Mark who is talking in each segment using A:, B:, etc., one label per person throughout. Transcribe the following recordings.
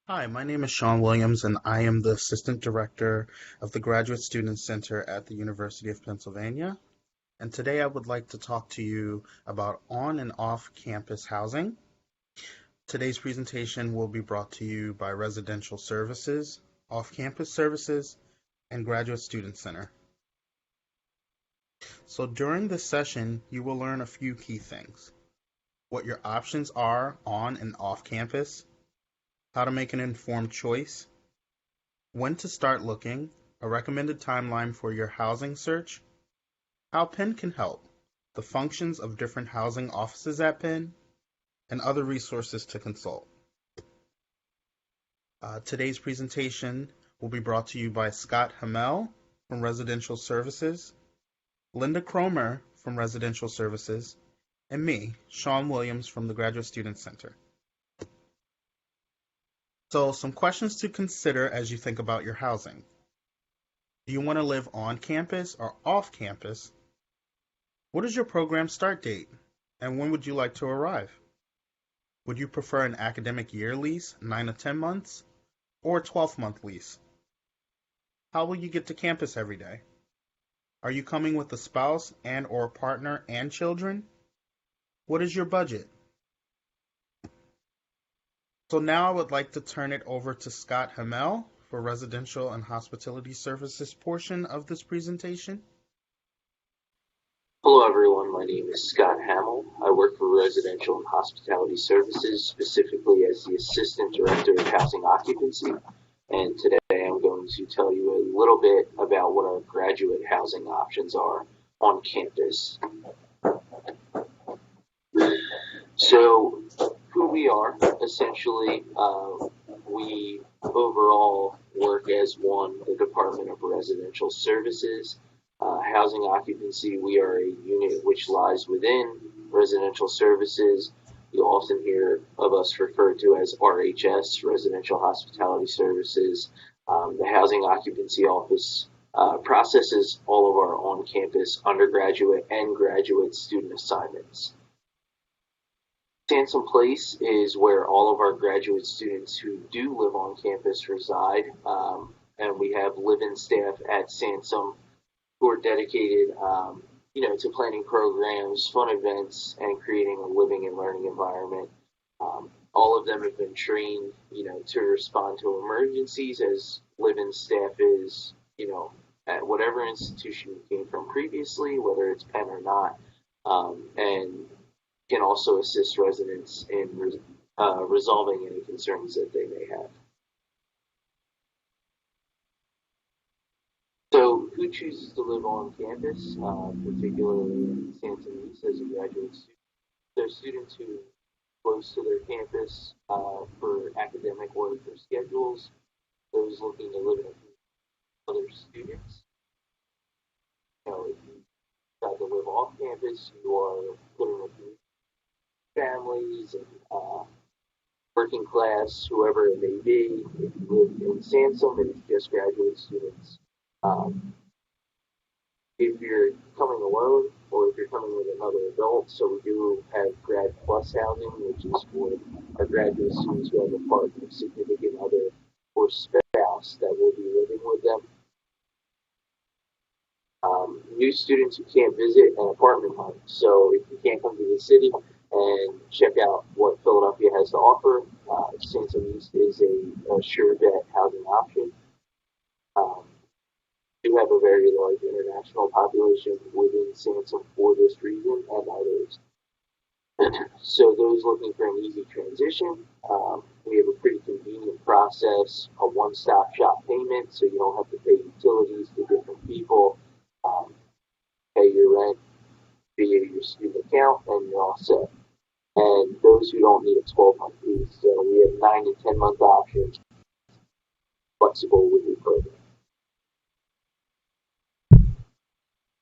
A: Hi, my name is Sean Williams, and I am the Assistant Director of the Graduate Student Center at the University of Pennsylvania. And today I would like to talk to you about on and off campus housing. Today's presentation will be brought to you by Residential Services, Off Campus Services, and Graduate Student Center. So during this session, you will learn a few key things: what your options are on and off campus, how to make an informed choice, when to start looking, a recommended timeline for your housing search, how Penn can help, the functions of different housing offices at Penn, and other resources to consult. Today's presentation will be brought to you by Scott Hamel from Residential Services, Linda Cromer from Residential Services, and me, Sean Williams from the Graduate Student Center. So, some questions to consider as you think about your housing. Do you want to live on campus or off campus? What is your program start date, and when would you like to arrive? Would you prefer an academic year lease, 9 to 10 months, or a 12-month lease? How will you get to campus every day? Are you coming with a spouse and or partner and children? What is your budget? So now I would like to turn it over to Scott Hamel for Residential and Hospitality Services portion of this presentation.
B: Hello everyone, my name is Scott Hamill. I work for Residential and Hospitality Services, specifically as the Assistant Director of Housing Occupancy. And today I'm going to tell you a little bit about what our graduate housing options are on campus. So, who we are, essentially, we overall work as the Department of Residential Services. Housing occupancy, we are a unit which lies within residential services. You'll often hear of us referred to as RHS, Residential Hospitality Services. The Housing Occupancy Office processes all of our on-campus undergraduate and graduate student assignments. Sansom Place is where all of our graduate students who do live on campus reside, and we have live-in staff at Sansom who are dedicated, to planning programs, fun events, and creating a living and learning environment. All of them have been trained, to respond to emergencies as live-in staff is, at whatever institution you came from previously, whether it's Penn or not, and can also assist residents in resolving any concerns that they may have. So, who chooses to live on campus, particularly in Sansom East as a graduate student? There are students who are close to their campus for academic work or schedules, those looking to live in other students. If you decide to live off campus, you are living with families and working class, whoever it may be. If you live in Sansom and it's just graduate students, if you're coming alone or if you're coming with another adult, so we do have Grad Plus housing, which is for our graduate students who have a partner, significant other, or spouse that will be living with them. New students who can't visit an apartment hunt. So if you can't come to the city and check out what Philadelphia has to offer, Sansom East is a sure bet housing option. We do have a very large international population within Sansom for this reason and others. So those looking for an easy transition, we have a pretty convenient process, a one-stop shop payment, so you don't have to pay utilities to different people, pay your rent via your student account, and you're all set. And those who don't need a 12-month lease, so we have 9 to 10-month options, flexible with your program.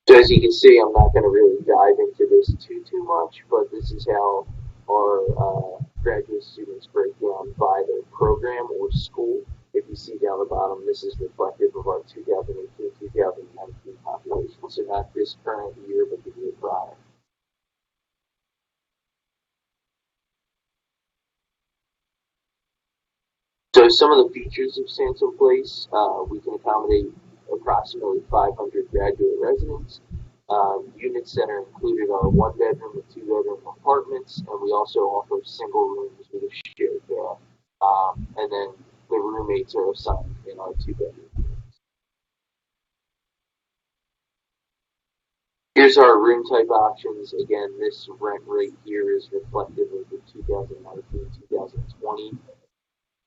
B: So as you can see, I'm not going to really dive into this too much, but this is how our graduate students break down by their program or school. If you see down the bottom, this is reflective of our 2018-2019 population, so not this current year, but the year prior. So some of the features of Sansom Place, we can accommodate approximately 500 graduate residents. Units that are included are one bedroom and two bedroom apartments, and we also offer single rooms with a shared bath. And then the roommates are assigned in our two bedroom. Here's our room type options. Again, this rent rate here is reflective of the 2019-2020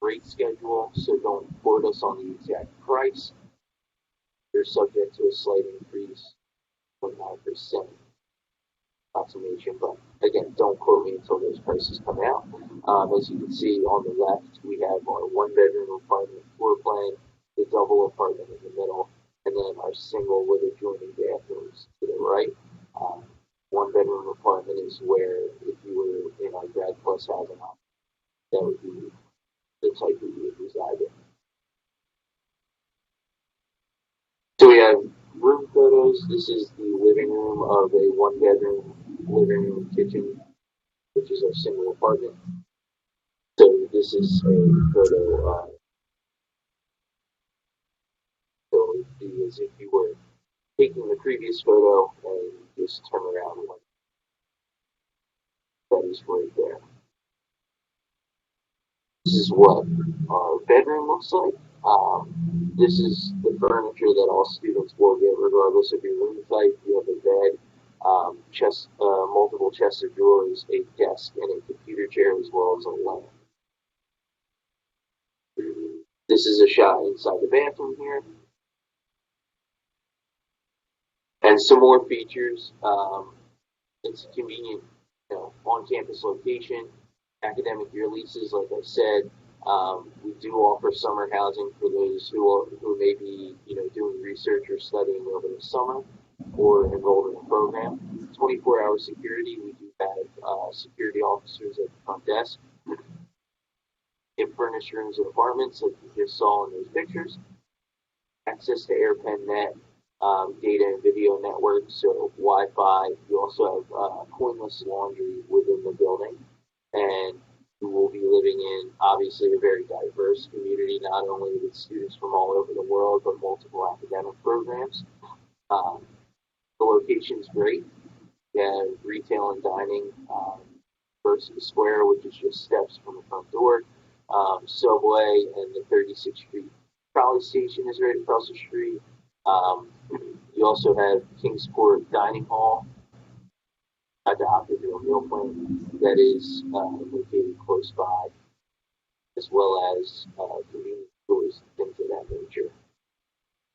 B: rate schedule, so don't quote us on the exact price. They're subject to a slight increase, 0.9% approximation, but again, don't quote me until those prices come out. As you can see on the left, we have our one bedroom apartment floor plan, the double apartment in the middle, and then our single with adjoining bathrooms to the right. One bedroom apartment is where, if you were in our grad plus housing option, that would be the type that you would reside in. So we have room photos. This is the living room of a one bedroom living room kitchen, which is our single apartment. So this is a photo. So it would be as if you were taking the previous photo and just turn around one. That is right there. This is what our bedroom looks like. This is the furniture that all students will get regardless of your room type. You have a bed, multiple chests of drawers, a desk, and a computer chair, as well as a lamp. This is a shot inside the bathroom here. And some more features. It's a convenient, on-campus location. Academic year leases, like I said. We do offer summer housing for those who may be, doing research or studying over the summer or enrolled in a program. 24-hour security. We do have security officers at the front desk. In furnished rooms and apartments, like you just saw in those pictures. Access to AirPen.net, data and video networks, so Wi-Fi. You also have coinless laundry within the building. And you will be living in, obviously, a very diverse community, not only with students from all over the world, but multiple academic programs. The location's great. You have retail and dining, University Square, which is just steps from the front door. Subway and the 36th Street trolley station is right across the street. You also have Kingsport Dining Hall, adopted a meal plan that is located close by, as well as convenience stores and things of that nature.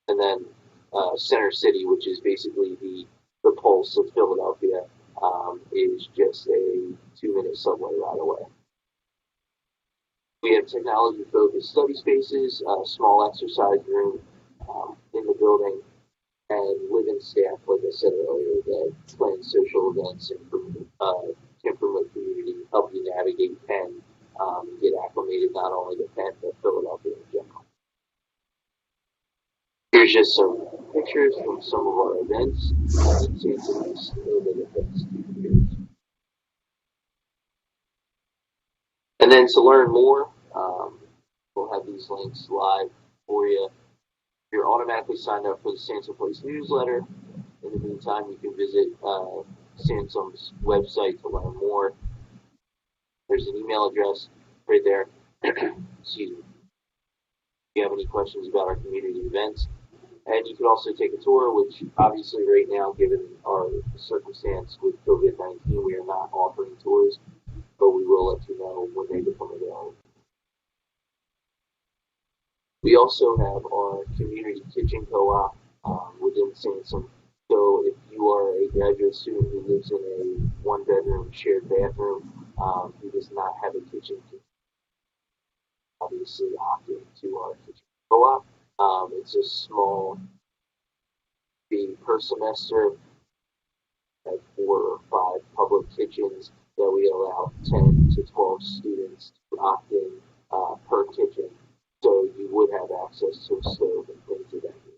B: And then Center City, which is basically the pulse of Philadelphia, is just a 2-minute subway ride away. We have technology-focused study spaces, a small exercise room in the building, and live-in staff, like I said earlier, that plan social events and can promote community, help you navigate Penn, get acclimated not only to Penn, but Philadelphia in general. Here's just some pictures from some of our events. And then to learn more, we'll have these links live for you. You're automatically signed up for the Sansom Place newsletter. In the meantime, you can visit Sansom's website to learn more. There's an email address right there. Excuse me. If you have any questions about our community events. And you can also take a tour, which obviously right now, given our circumstance with COVID-19, we are not offering tours, but we will let you know when they become available. We also have our community kitchen co-op within Sansom. So if you are a graduate student who lives in a one-bedroom shared bathroom who does not have a kitchen, obviously opt into our kitchen co-op. It's a small fee per semester. We have 4 or 5 public kitchens that we allow 10 to 12 students to opt in per kitchen. So you would have access to a stove and things of that nature.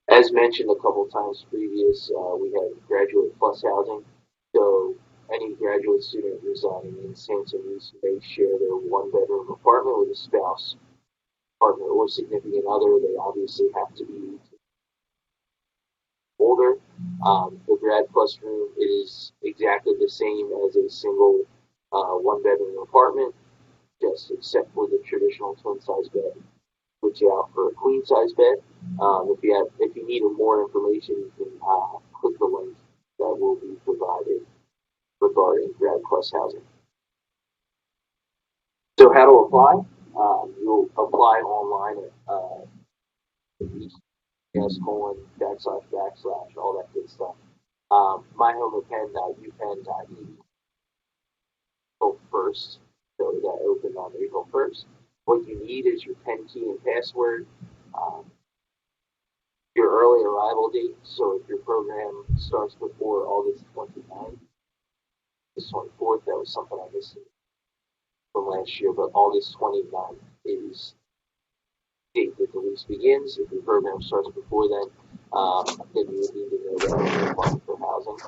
B: As mentioned a couple times previous, we have graduate plus housing. So any graduate student residing in Sansom may share their one-bedroom apartment with a spouse, partner, or significant other. They obviously have to be older. The Grad Plus room is exactly the same as a single one-bedroom apartment, just except for the traditional twin-size bed, which you out for a queen-size bed. If you need more information, you can click the link that will be provided regarding Grad Plus housing. So how to apply? You'll apply online at // all that good stuff. myhomeofpenn.upenn.edu. April 1st, so that opened on April 1st. What you need is your Penn key and password, your early arrival date. So if your program starts before August 29th, August 24th, that was something I missed from last year, but August 29th is the date that the lease begins. If your program starts before then you need to know that you're applying for housing.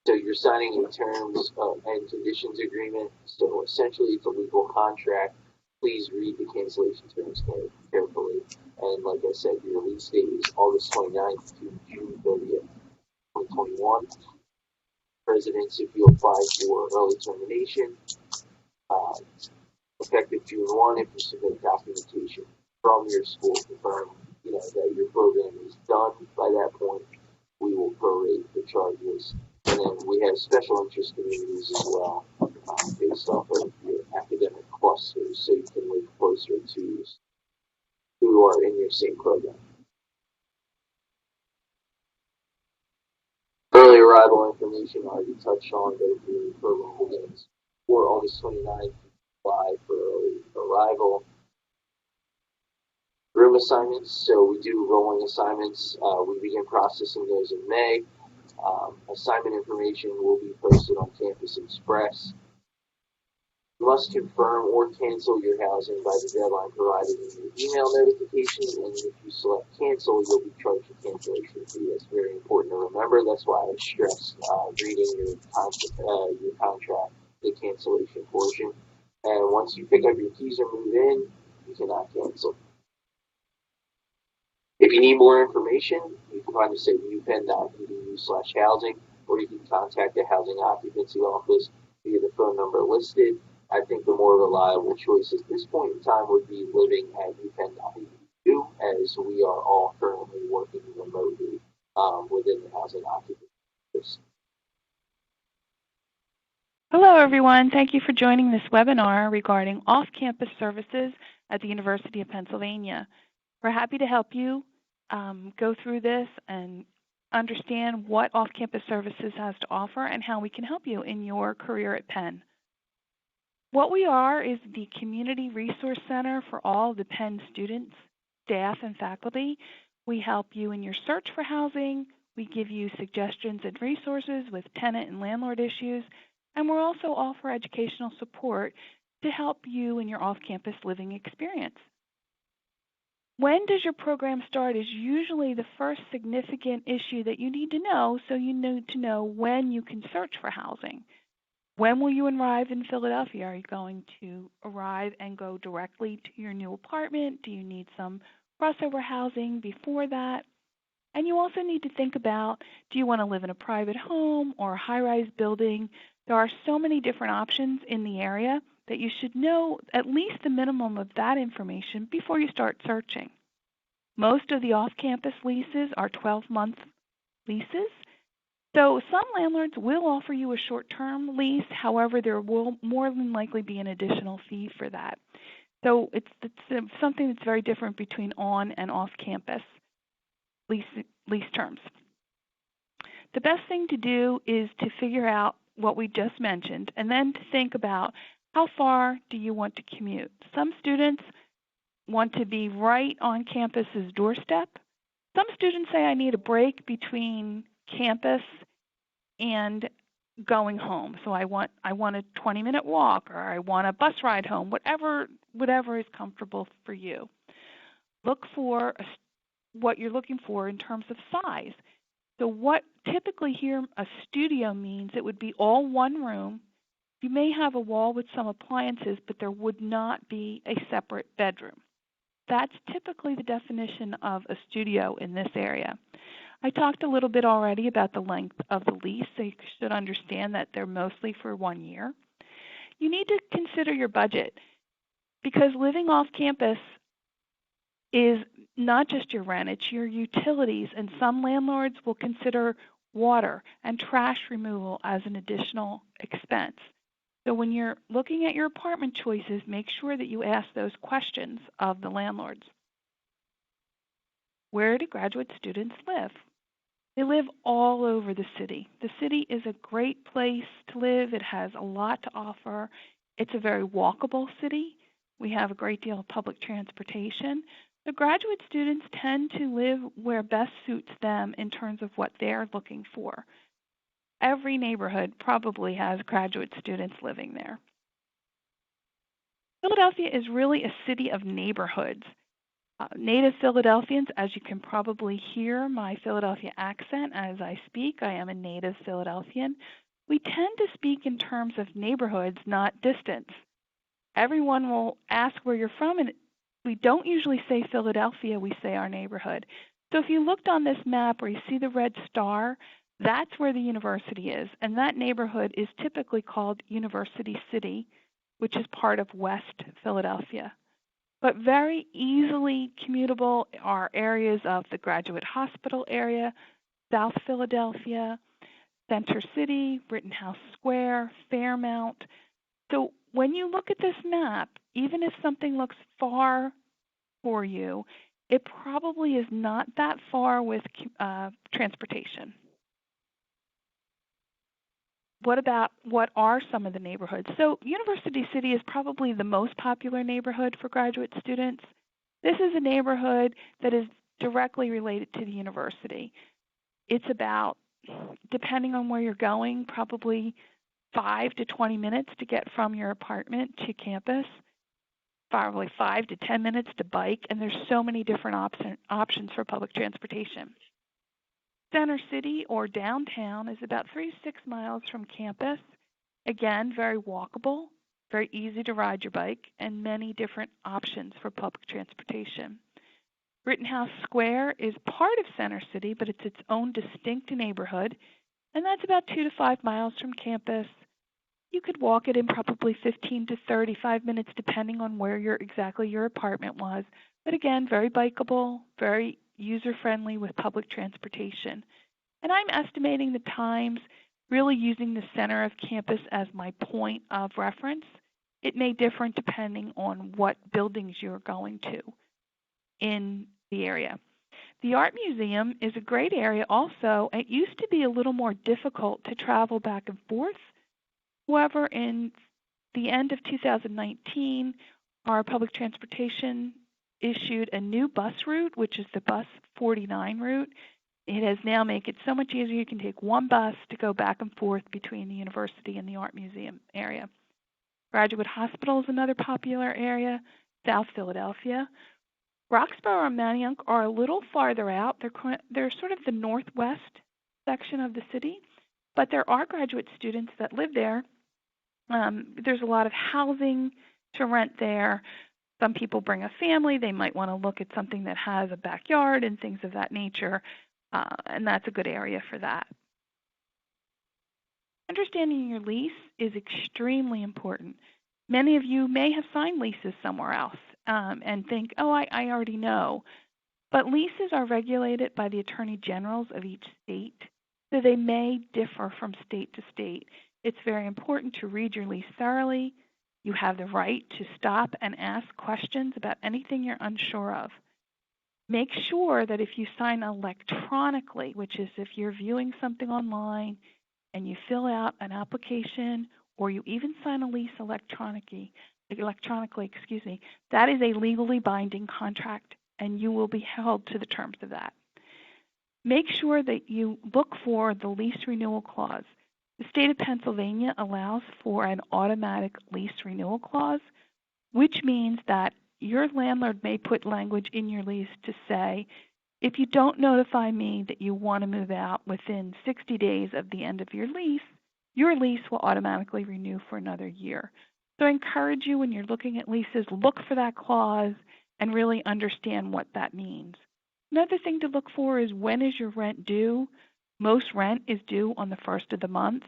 B: So you're signing a terms and conditions agreement. So essentially, it's a legal contract. Please read the cancellation terms carefully. And like I said, your lease date is August 29th to June 30th, 2021. Residents, if you apply for early termination, effective June 1, if you submit documentation from your school confirm, that your program is done by that point, we will prorate the charges. And then we have special interest communities as well, based off of your academic clusters, so you can live closer to who are in your same program. Early arrival information I already touched on, but if your program begins before August 29th, apply for early arrival. Room assignments, so we do rolling assignments. We begin processing those in May. Assignment information will be posted on Campus Express. You must confirm or cancel your housing by the deadline provided in your email notification, and if you select cancel, you'll be charged a cancellation fee. That's very important to remember. That's why I stress reading your contract, the cancellation portion. And once you pick up your keys and move in, you cannot cancel. If you need more information, you can find us at upenn.edu/housing, or you can contact the Housing Occupancy Office via the phone number listed. I think the more reliable choice at this point in time would be living at upenn.edu, as we are all currently working remotely within the Housing Occupancy Office.
C: Hello, everyone. Thank you for joining this webinar regarding off-campus services at the University of Pennsylvania. We're happy to help you go through this and understand what off-campus services has to offer and how we can help you in your career at Penn. What we are is the Community Resource Center for all the Penn students, staff, and faculty. We help you in your search for housing. We give you suggestions and resources with tenant and landlord issues, and we'll also offer educational support to help you in your off-campus living experience. When does your program start is usually the first significant issue that you need to know, so you need to know when you can search for housing. When will you arrive in Philadelphia? Are you going to arrive and go directly to your new apartment? Do you need some crossover housing before that? And you also need to think about, do you want to live in a private home or a high-rise building? There are so many different options in the area that you should know at least the minimum of that information before you start searching. Most of the off-campus leases are 12-month leases. So some landlords will offer you a short-term lease. However, there will more than likely be an additional fee for that. So it's something that's very different between on and off-campus lease terms. The best thing to do is to figure out what we just mentioned and then to think about how far do you want to commute. Some students want to be right on campus's doorstep. Some students say I need a break between campus and going home. So I want a 20-minute walk, or I want a bus ride home, whatever is comfortable for you. Look for what you're looking for in terms of size. So what typically here a studio means it would be all one room. You may have a wall with some appliances, but there would not be a separate bedroom. That's typically the definition of a studio in this area. I talked a little bit already about the length of the lease, so you should understand that they're mostly for 1 year. You need to consider your budget because living off campus is not just your rent, it's your utilities, and some landlords will consider water and trash removal as an additional expense. So when you're looking at your apartment choices, make sure that you ask those questions of the landlords. Where do graduate students live? They live all over the city. The city is a great place to live. It has a lot to offer. It's a very walkable city. We have a great deal of public transportation. The graduate students tend to live where best suits them in terms of what they're looking for. Every neighborhood probably has graduate students living there. Philadelphia is really a city of neighborhoods. Native Philadelphians, as you can probably hear my Philadelphia accent as I speak, I am a native Philadelphian. We tend to speak in terms of neighborhoods, not distance. Everyone will ask where you're from, and we don't usually say Philadelphia, we say our neighborhood. So if you looked on this map where you see the red star, that's where the university is, and that neighborhood is typically called University City, which is part of West Philadelphia. But very easily commutable are areas of the Graduate Hospital area, South Philadelphia, Center City, Rittenhouse Square, Fairmount. So when you look at this map, even if something looks far for you, it probably is not that far with transportation. What are some of the neighborhoods? So University City is probably the most popular neighborhood for graduate students. This is a neighborhood that is directly related to the university. It's about, depending on where you're going, probably 5 to 20 minutes to get from your apartment to campus, probably 5 to 10 minutes to bike, and there's so many different options for public transportation. Center City or downtown is about 3 to 6 miles from campus. Again, very walkable, very easy to ride your bike, and many different options for public transportation. Rittenhouse Square is part of Center City, but it's its own distinct neighborhood, and that's about 2 to 5 miles from campus. You could walk it in probably 15 to 35 minutes depending on where exactly your apartment was. But again, very bikeable, very user-friendly with public transportation. And I'm estimating the times really using the center of campus as my point of reference. It may differ depending on what buildings you're going to in the area. The Art Museum is a great area also. It used to be a little more difficult to travel back and forth. However, in the end of 2019, our public transportation issued a new bus route, which is the Bus 49 route. It has now made it so much easier. You can take one bus to go back and forth between the university and the Art Museum area. Graduate Hospital is another popular area, South Philadelphia. Roxborough and Manayunk are a little farther out. They're sort of the northwest section of the city, but there are graduate students that live there. There's a lot of housing to rent there. Some people bring a family. They might want to look at something that has a backyard and things of that nature, and that's a good area for that. Understanding your lease is extremely important. Many of you may have signed leases somewhere else and think, oh, I already know. But leases are regulated by the attorney generals of each state, so they may differ from state to state. It's very important to read your lease thoroughly. You have the right to stop and ask questions about anything you're unsure of. Make sure that if you sign electronically, which is if you're viewing something online and you fill out an application or you even sign a lease electronically, that is a legally binding contract and you will be held to the terms of that. Make sure that you look for the lease renewal clause. The state of Pennsylvania allows for an automatic lease renewal clause, which means that your landlord may put language in your lease to say, If you don't notify me that you want to move out within 60 days of the end of your lease will automatically renew for another year. So I encourage you, when you're looking at leases, look for that clause and really understand what that means. Another thing to look for is, when is your rent due? Most rent is due on the first of the month,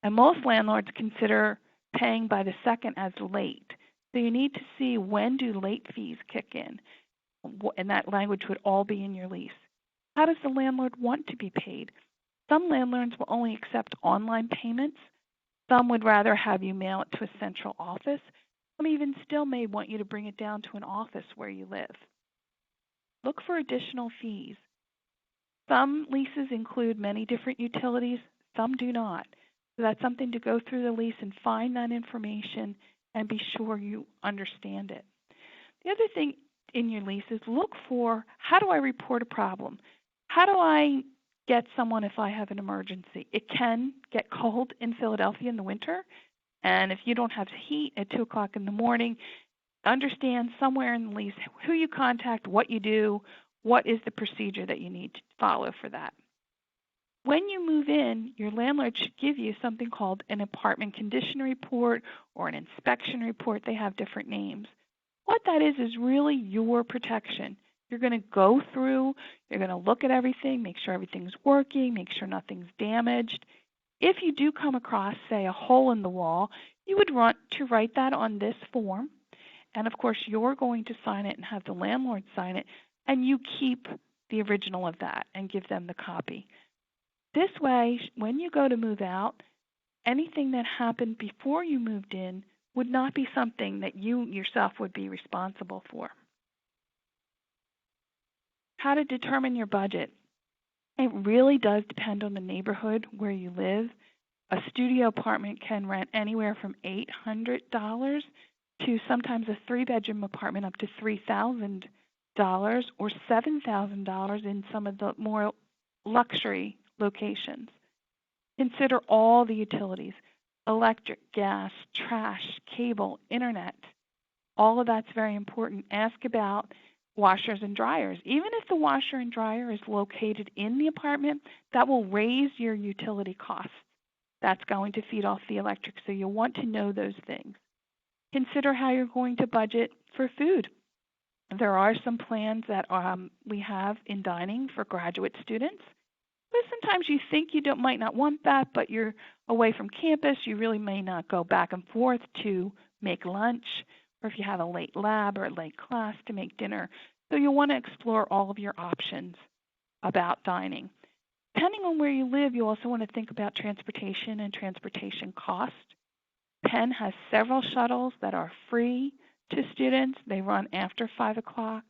C: and most landlords consider paying by the second as late. So you need to see, when do late fees kick in? And that language would all be in your lease. How does the landlord want to be paid? Some landlords will only accept online payments. Some would rather have you mail it to a central office. Some even still may want you to bring it down to an office where you live. Look for additional fees. Some leases include many different utilities, some do not. So that's something to go through the lease and find that information and be sure you understand it. The other thing in your lease is, look for, how do I report a problem? How do I get someone if I have an emergency? It can get cold in Philadelphia in the winter, and if you don't have heat at 2 o'clock in the morning, understand somewhere in the lease who you contact, what you do, what is the procedure that you need to follow for that. When you move in, your landlord should give you something called an apartment condition report or an inspection report. They have different names. What that is really your protection. You're going to go through, you're going to look at everything, make sure everything's working, make sure nothing's damaged. If you do come across, say, a hole in the wall, you would want to write that on this form. And of course, you're going to sign it and have the landlord sign it, and you keep the original of that and give them the copy. This way, when you go to move out, anything that happened before you moved in would not be something that you yourself would be responsible for. How to determine your budget. It really does depend on the neighborhood where you live. A studio apartment can rent anywhere from $800 to sometimes a 3-bedroom apartment up to $3,000 or $7,000 in some of the more luxury locations. Consider all the utilities: electric, gas, trash, cable, internet. All of that's very important. Ask about washers and dryers. Even if the washer and dryer is located in the apartment, that will raise your utility costs. That's going to feed off the electric, so you'll want to know those things. Consider how you're going to budget for food. There are some plans that we have in dining for graduate students. But sometimes you think you might not want that, but you're away from campus. You really may not go back and forth to make lunch, or if you have a late lab or a late class, to make dinner. So you'll want to explore all of your options about dining. Depending on where you live, you also want to think about transportation and transportation cost. Penn has several shuttles that are free to students. They run after 5 o'clock.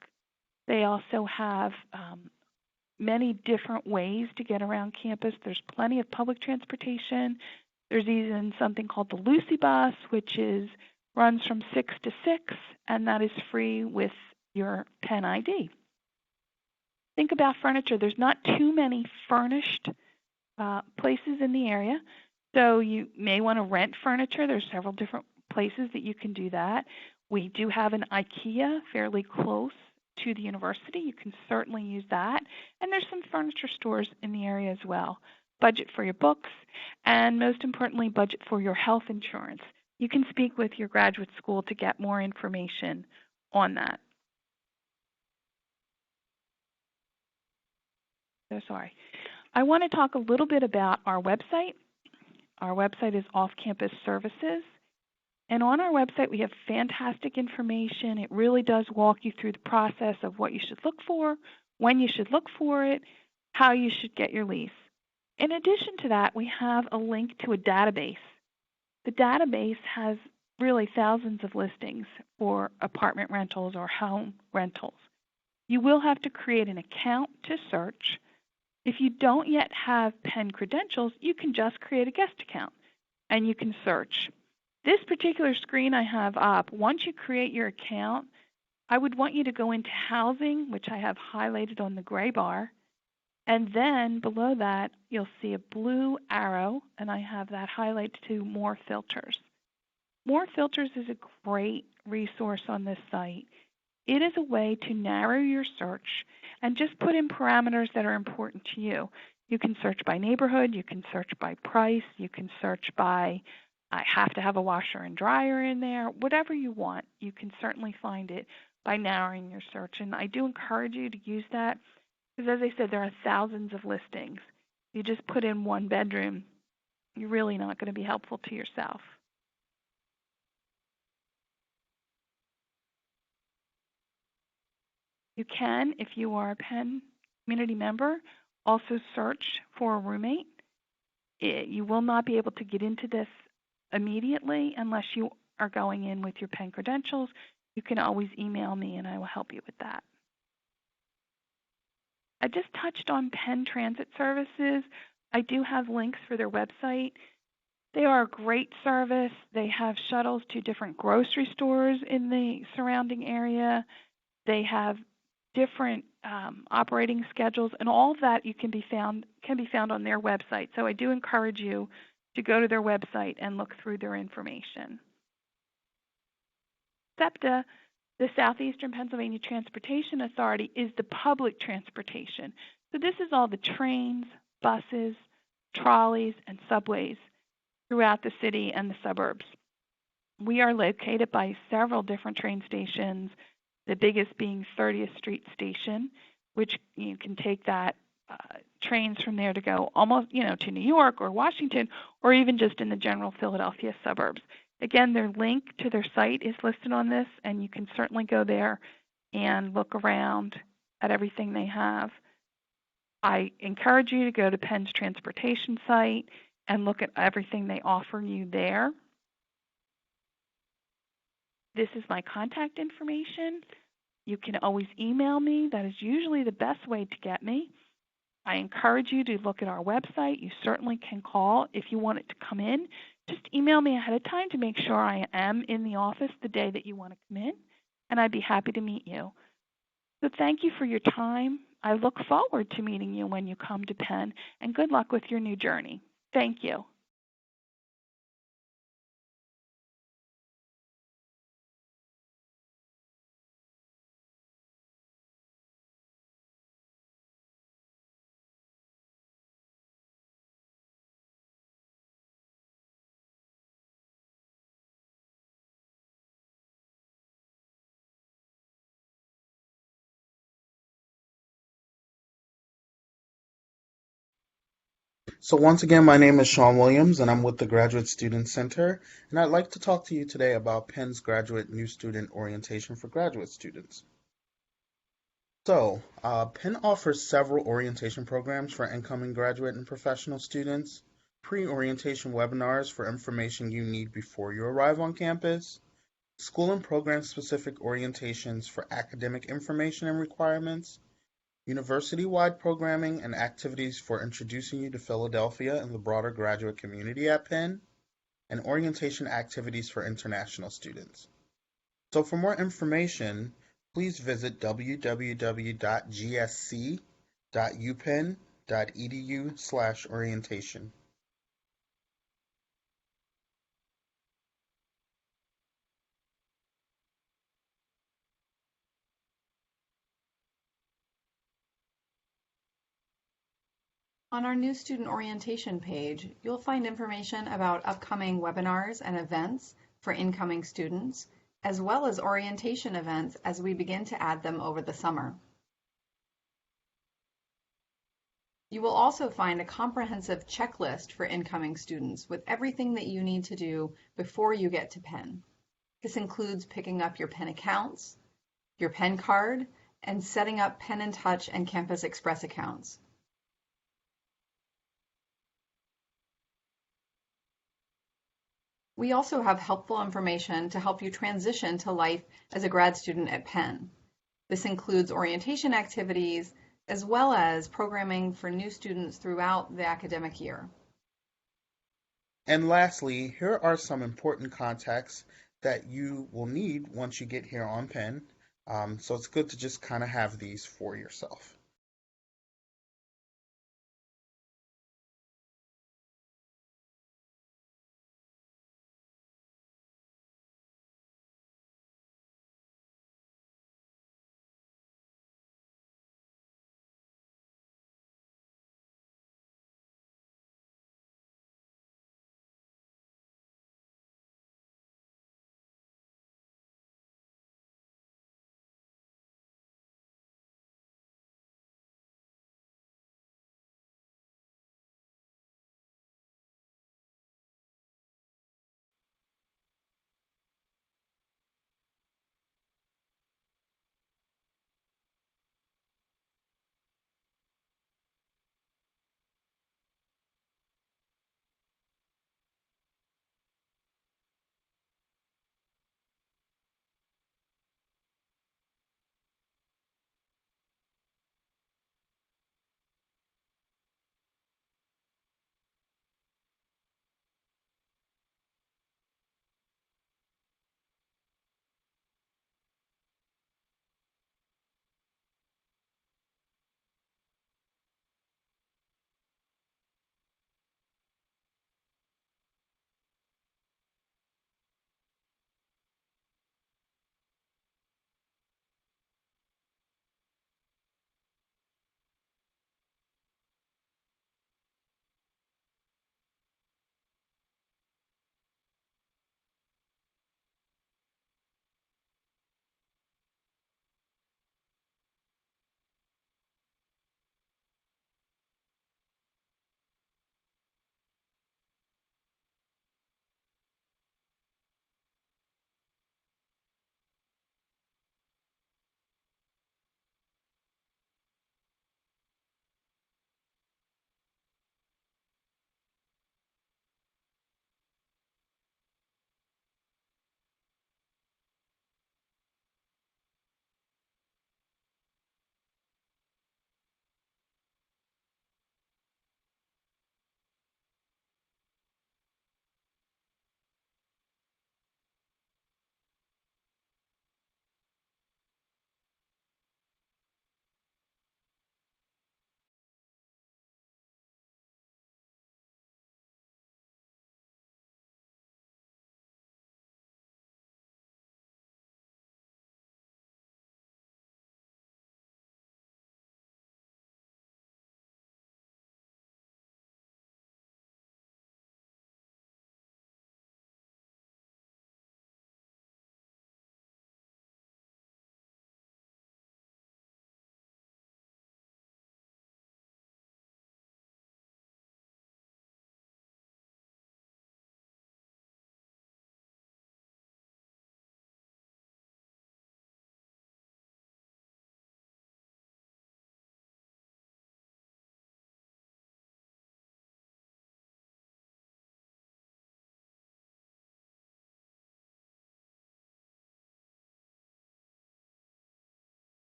C: They also have many different ways to get around campus. There's plenty of public transportation. There's even something called the Lucy Bus, which runs from 6 to 6, and that is free with your Penn ID. Think about furniture. There's not too many furnished places in the area, so you may want to rent furniture. There's several different places that you can do that. We do have an IKEA fairly close to the university. You can certainly use that. And there's some furniture stores in the area as well. Budget for your books, and most importantly, budget for your health insurance. You can speak with your graduate school to get more information on that. So sorry. I want to talk a little bit about our website. Our website is Off Campus Services. And on our website, we have fantastic information. It really does walk you through the process of what you should look for, when you should look for it, how you should get your lease. In addition to that, we have a link to a database. The database has really thousands of listings for apartment rentals or home rentals. You will have to create an account to search. If you don't yet have Penn credentials, you can just create a guest account and you can search. This particular screen I have up, once you create your account, I would want you to go into housing, which I have highlighted on the gray bar, and then below that you'll see a blue arrow, and I have that highlighted to more filters. More filters is a great resource on this site. It is a way to narrow your search and just put in parameters that are important to you. You can search by neighborhood, you can search by price, you can search by I have to have a washer and dryer in there, whatever you want. You can certainly find it by narrowing your search. And I do encourage you to use that because, as I said, there are thousands of listings. You just put in one bedroom, you're really not going to be helpful to yourself. You can, if you are a Penn community member, also search for a roommate. You will not be able to get into this immediately unless you are going in with your Penn credentials. You can always email me and I will help you with that. I just touched on Penn Transit Services. I do have links for their website. They are a great service. They have shuttles to different grocery stores in the surrounding area. They have different operating schedules, and all of that can be found on their website. So I do encourage you to go to their website and look through their information. SEPTA, the Southeastern Pennsylvania Transportation Authority, is the public transportation. So this is all the trains, buses, trolleys, and subways throughout the city and the suburbs. We are located by several different train stations, the biggest being 30th Street Station, which you can take that trains from there to go almost, to New York or Washington, or even just in the general Philadelphia suburbs. Again, their link to their site is listed on this, and you can certainly go there and look around at everything they have. I encourage you to go to Penn's transportation site and look at everything they offer you there. This is my contact information. You can always email me. That is usually the best way to get me. I encourage you to look at our website. You certainly can call if you want it to come in. Just email me ahead of time to make sure I am in the office the day that you want to come in, and I'd be happy to meet you. So thank you for your time. I look forward to meeting you when you come to Penn, and good luck with your new journey. Thank you.
A: So once again, my name is Sean Williams, and I'm with the Graduate Student Center, and I'd like to talk to you today about Penn's Graduate New Student Orientation for graduate students. So, Penn offers several orientation programs for incoming graduate and professional students, pre-orientation webinars for information you need before you arrive on campus, school and program-specific orientations for academic information and requirements, university-wide programming and activities for introducing you to Philadelphia and the broader graduate community at Penn, and orientation activities for international students. So for more information, please visit www.gsc.upenn.edu/orientation.
D: On our new student orientation page, you'll find information about upcoming webinars and events for incoming students, as well as orientation events as we begin to add them over the summer. You will also find a comprehensive checklist for incoming students with everything that you need to do before you get to Penn. This includes picking up your Penn accounts, your Penn card, and setting up Penn in Touch and Campus Express accounts. We also have helpful information to help you transition to life as a grad student at Penn. This includes orientation activities as well as programming for new students throughout the academic year.
A: And lastly, here are some important contacts that you will need once you get here on Penn. So it's good to just kind of have these for yourself.